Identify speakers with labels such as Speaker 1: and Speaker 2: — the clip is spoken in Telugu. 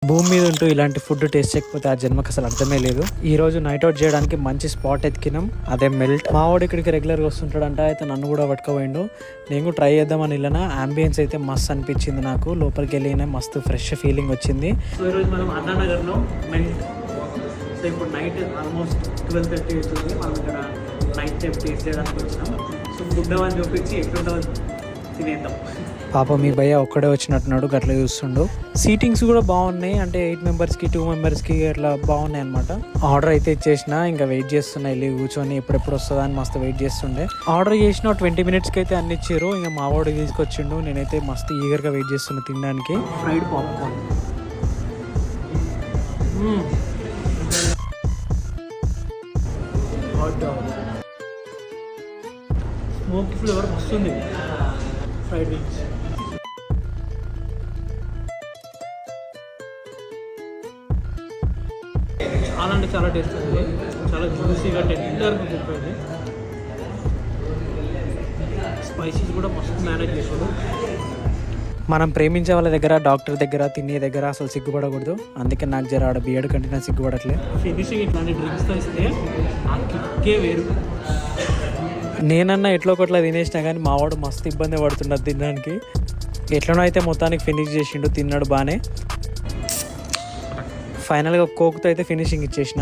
Speaker 1: భూమి మీద ఉంటూ ఇలాంటి ఫుడ్ టేస్ట్ చేయకపోతే ఆ జన్మకి అసలు అర్థమే లేదు. ఈ రోజు నైట్ అవుట్ చేయడానికి మంచి స్పాట్ ఎత్తికినాం, అదే మెల్ట్. మా వాడు ఇక్కడికి రెగ్యులర్గా వస్తుంటాడంట, అయితే నన్ను కూడా పట్టుకోపోయిండు. నేను కూడా ట్రై చేద్దామని వెళ్ళినా. అంబియన్స్ అయితే మస్తు అనిపించింది నాకు. లోపలికి వెళ్ళిన మస్తు ఫ్రెష్ ఫీలింగ్ వచ్చింది. సో ఈరోజు మనం అన్నానగర్లో మెల్ట్. సో ఇప్పుడు నైట్ ఆల్మోస్ట్ 12:30 అవుతుంది. మనం ఇక్కడ నైట్ టైం టేస్ట్ చేయడానికి వచ్చినాం. సో ఫుడ్ అవన్నీ చూపించి ఎట్లుంటుందో తినేద్దాం. పాప మీ భయ్య ఒక్కడే వచ్చినట్టున్నాడు, గట్లా చూస్తుండు. సీటింగ్స్ కూడా బాగున్నాయి, అంటే 8 మెంబర్స్కి 2 మెంబర్స్కి అట్లా బాగున్నాయి అనమాట. ఆర్డర్ అయితే ఇచ్చేసిన, ఇంకా వెయిట్ చేస్తున్నా వెళ్ళి కూర్చొని ఎప్పుడెప్పుడు వస్తుందా అని మస్తు వెయిట్ చేస్తుండే. ఆర్డర్ చేసిన 20 minutesకి అయితే అన్ని ఇచ్చారు. ఇంకా మా వాడు తీసుకొచ్చిండు, నేనైతే మస్తు ఈగర్గా వెయిట్ చేస్తున్నా తినడానికి. ఫ్రైడ్ పాప్కార్న్ స్మోక్ ఫ్లేవర్ వస్తుంది. ఫ్రైడ్ వింగ్స్ చాలా అంటే చాలా టేస్ట్ ఉంది, చాలా జ్యూసీగా టెండర్గా కుక్ అయింది. స్పైసీస్ కూడా మస్తు మేనేజ్ చేసాడు. మనం ప్రేమించే వాళ్ళ దగ్గర, డాక్టర్ దగ్గర, తినే దగ్గర అసలు సిగ్గుపడకూడదు. అందుకే నాకు జర ఆడ బియర్డ్ కంటే నాకు సిగ్గుపడట్లేదు. ఫినిషింగ్ ఇట్లాంటి డ్రింక్స్తో ఇస్తే ఆ కిక్కే వేరు. నేనన్నా ఎట్లో ఒకట్లా తినేసినా కానీ మా వాడు మస్తు ఇబ్బంది పడుతున్నాడు తినడానికి. ఎట్లనో అయితే మొత్తానికి ఫినిష్ చేసిండు, తిన్నాడు బాగానే. ఫైనల్గా కోక్తో అయితే ఫినిషింగ్ ఇచ్చేసిన.